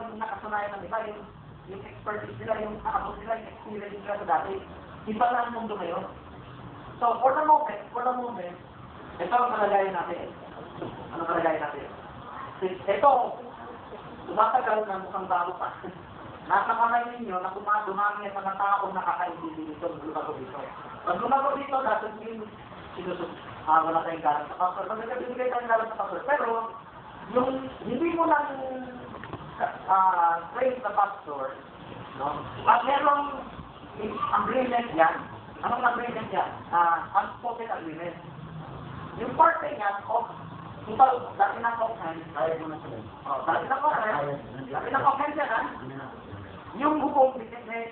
yung nakasanayan ng iba, yung expertise nila, yung kakabot nila, yung experience nila sa dati. Iba lang ang mundo ngayon. So, for the moment, ito ang kalagayan natin. Ano kalagayan natin? Ito, tumatagal na mukhang bago pa. Nasa kamay ninyo na dumami ang mga taong nakakaintindi dito, lumago dito. Pag lumago dito, dapat yung wala tayong galang sa pastor. Pag nagkabibigay tayong galang sa pastor. Pero, yung hindi mo lang train sa pastor, no? At merong agreement yan. Anong agreement yan? Unspoken agreement. Yung part niya, dati na offhand, dati na offhand yan, ha? Yung hukom, may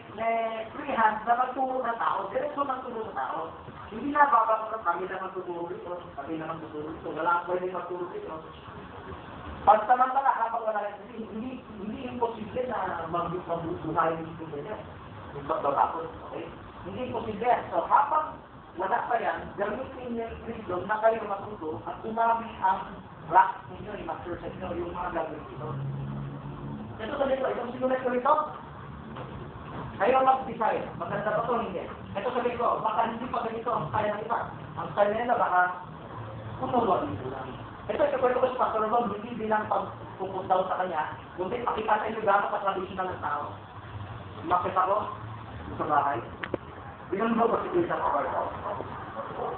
free hand na magturo ng tao, diretso magturo ng tao. Hindi na babagod kami na magtuturo dito, kami na magtuturo dito, wala ang pwede magturo dito. Pagsamantala, habang wala hindi imposible na magbuhayin dito ganyan. Yung babakot, okay? Hindi imposible. So, habang wala pa yan, gamitin yung freedom na kayo matuto at umami ang rock ninyo, yung master set nyo, yung mga gagawin dito. Ito sa dito, itong sinulat ko rito, kayo mag-decide, maganda pa ito, hindi. Ito sabi ko, baka hindi pa ganito ang style ng iba. Ang style nila baka kumuha dito lang. Ito kwento ko sa Pastor Ron, hindi bilang pagpupunta daw sa kanya, kundi pakita sa inyo gano'n ka-traditional ng tao. Makita ko sa bahay. Bilang mo kasi dito sa bahay.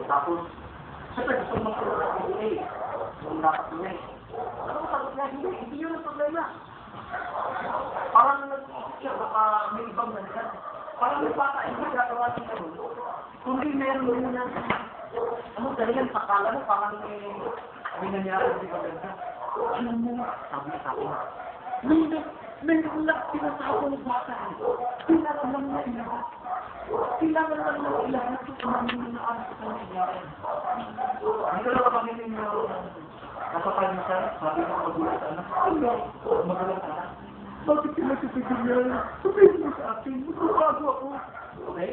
Tapos, siyempre gusto mo magturo ng PDA. Kung dapat niya eh. Ano ko sagot niya? Hindi yun ang problema. Parang nag-iisip siya, baka may ibang nandiyan. Parang may bata, hindi gagawa siya ito. Kundi meron mo na, ano talagang sakala mo, parang may nangyari hindi maganda. Alam mo, sabi sa akin, may ulat pinasako ng bata. Kailangan lang na ilahat. Kailangan lang na ilahat ito kung ano yung naan sa nangyari. Ang gano'n ka kami ninyo, nasapal mo siya, sabi mo magulat ka na, magalang ka na. Bakit sila sasabihin niya? Sabihin mo sa akin, magbabago ako. Okay?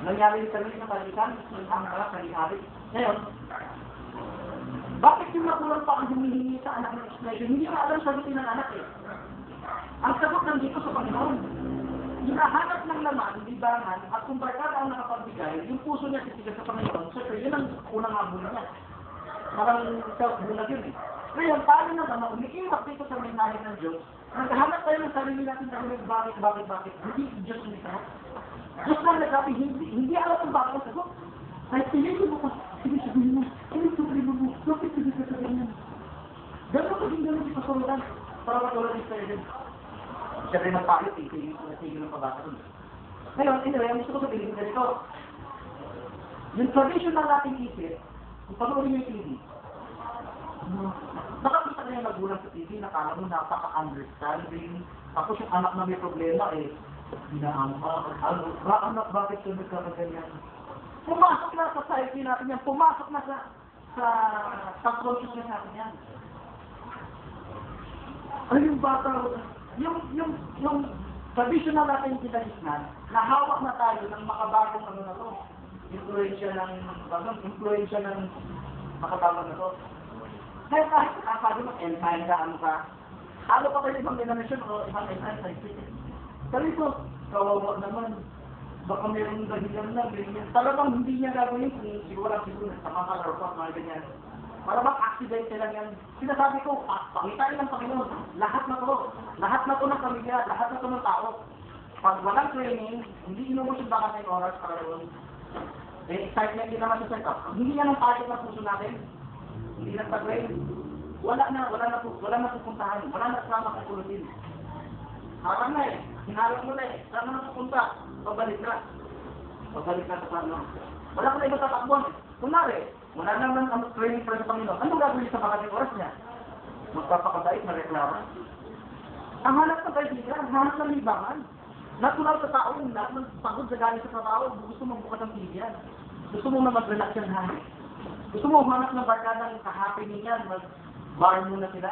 Nangyari sa rin na kalikan, ang mga kalihari. Ngayon, bakit yung magulang pa ang humihingi sa anak ng explanation? Hindi ka alam sagutin ng anak eh. Ang sagot nandito sa Panginoon. Hinahanap ng laman, libangan, at kung barkada ang nakapagbigay, yung puso niya titigas sa Panginoon, siyempre, yun ang unang habol niya. Parang self-bulag yun eh. Ngayon, tayo na naman, umiiwag dito sa mensahe ng Diyos, naghahanap tayo ng sarili natin sa bakit, hindi Diyos nito. Diyos lang nagsabi, hindi alam kung bakit ang sagot. Ay, pinili mo pa, sabihin mo, bakit sabihin mo? Gano'n ko din gano'n si Pasolutan, para matulad ni Sir Edwin. Siya rin ang palit, tigil ng pabata rin. Ngayon, anyway, ang gusto ko sabihin ganito. Yung traditional nating isip, kung panoorin yung TV, nakakita na yung magulang sa TV, nakala mo napaka-understanding, tapos yung anak na may problema eh, anak, bakit siya nagkakaganyan? Pumasok na sa society natin yan, pumasok na sa consciousness natin yan. Ay, yung bata, yung traditional natin kinagisnan, nahawak na tayo ng makabagong ano na to, influensya ng makabagong na to. Kaya kahit sabi mo, ensign ka, ano ka, halo pa kayo ibang denomination o ibang ensign sa isip. Sabi ko, kawawa naman, baka mayroong dahilan na, ganyan. Talagang hindi niya gagawin kung siguro sama ka or pa, mga ganyan. Para bang accident lang yan. Sinasabi ko, pangitain ng Panginoon, lahat na to ng pamilya, lahat na to ng tao. Pag walang training, hindi inubos yung baka ng oras para doon. Eh, excitement din naman sa set-up. Hindi yan ang target ng puso natin. Hindi nagpa-train. Wala na pupuntahan. Wala na sama kang kulutin. Harang na eh. Hinarap mo na eh. Saan na pupunta? Pabalik ka sa Panginoon. Wala ka na iba tatakbuhan. Kunwari, wala naman ang training para sa Panginoon. Anong gagawin sa mga oras niya? Magpapakabait na reklamo. Ang hanap ng kaibigan, ang hanap ng libangan. Natural sa tao, lahat ng pagod sa galing sa trabaho, gusto mong bukas ang bibigyan. Gusto mo na mag-relax yung hangin. Gusto mo hanap ng barkadang ka-happening yan, mag-bar muna sila.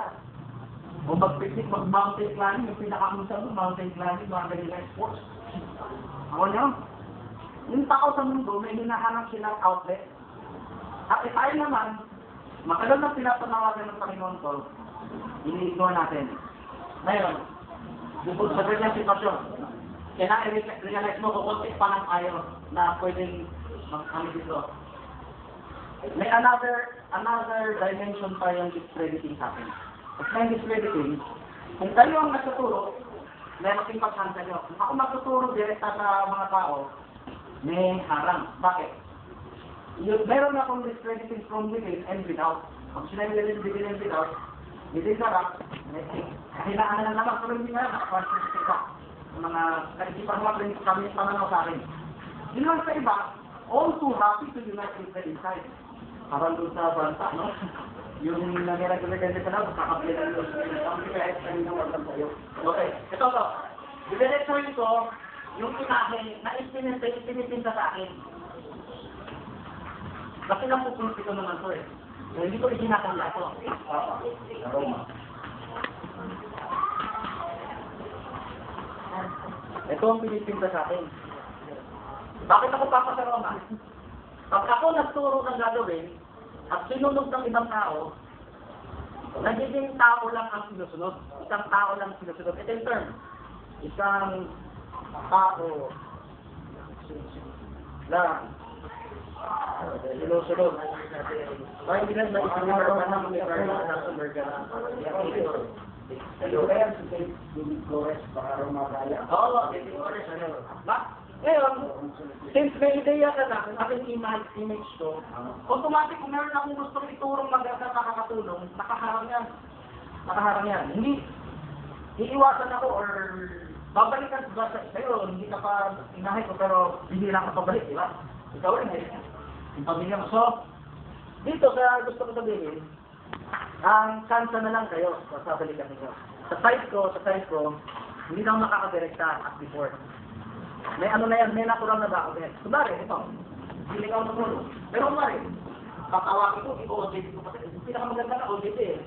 O mag-picnic, mag-mountain climbing, yung pinakamusa mo, mountain climbing, mga ganyan sports. Ako nyo, yung tao sa mundo, may hinahanap silang outlet. At tayo naman, matagal na pinapanawagan ng Panginoon ko, ini-ignore natin. Ngayon, bukod sa ganyan sitwasyon, kaya na-realize mo kung konti pa lang tayo na pwedeng mag-kami dito. May another dimension pa yung discrediting sa akin. At may discrediting, kung kayo ang nagtuturo, may makimpagsan kayo. Kung ako magtuturo direkta sa mga tao, may harang. Bakit? Meron akong discrediting from within and without. Pag sinabi within and without, within harap, kahinaan na naman pero hindi na nakakonsentrate ka. Mga kaisipan mga prinsip kami yung pananaw sa akin. Yun lang sa iba, all too happy to unite with the inside. Parang doon sa bansa, no? Yung nangyari-gagawin ka na, kakapit na yung kaya kami na wala sa'yo. Okay, ito to. Diretsuhin ko, yung inahe na ipinipinta sa akin. Kasi lang pupunti ko naman to eh. So, hindi ko isinakala ito. Aroma. Ito ang pinipinta sa akin. Bakit ako papasaroma? Pag ako nagturo ng gagawin, at sinunod ng ibang tao, nagiging tao lang ang sinusunod. Isang tao lang sinusunod. Ito yung term. Isang tao lang sinusunod. Kaya hindi lang na-isinunod ka na may karna na sa Amerika. Hello, kaya si David Flores para rumagaya. Oo, David Flores. Ngayon, since may ideya ka na, kung aking image ko, automatic kung meron akong gustong iturong maganda nakakatulong, nakaharang yan. Nakaharang yan. Hindi, iiwasan ako or babalikan ba sa'yo, hindi ka pa inahin ko, pero hindi lang ka pabalik, di ba? Ikaw rin eh. Yung pamilya mo. So, dito sa gusto ko sabihin, ang chance na lang kayo, sasabalikan ninyo. Sa side ko, hindi na ako nakakadirekta as before. May ano na yan, may natural na bako din. Kunwari, ito, hindi ka ako natulog. Pero kunwari, kakawaki ko, i-OJT ko pati. Pinakamaganda na OJT eh.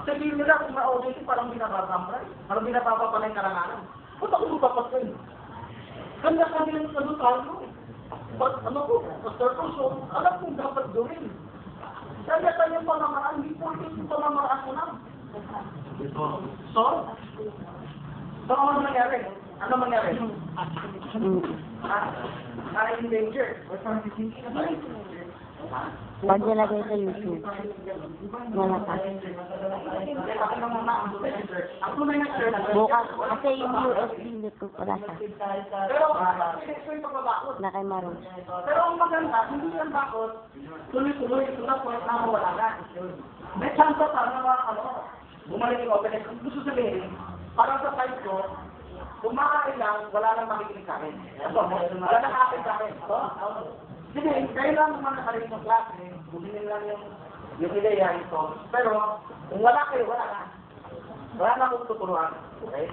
Sabihin nila kung ma-OJT, parang binababambray. Parang binababapalay karanganan. Ba't ako lupapasin? Kanya kami ng salutan mo. Ba't ano ko, pastor ko, so alam kong dapat gawin. Kanya-kanyang pamamaraan, hindi po yung pamamaraan ko lang. So, ano nangyari? Ano mangyari? In danger. Pag nilagay sa YouTube, malakas. Bukas, kasi yung USB dito pala sa na kay Maron. Pero ang maganda, hindi yan bakot, tuloy-tuloy, ito na point na wala na. May chance pa na bumalik yung open. Gusto sabihin, parang sa side ko, kumakain lang, wala nang makikinig sa akin. Wala nang akin sa akin. Sige, kayo lang naman nakalimutan ng klase, bumili lang yung ideya ito. Pero, kung wala kayo, wala na. Wala na akong tuturuan. Okay?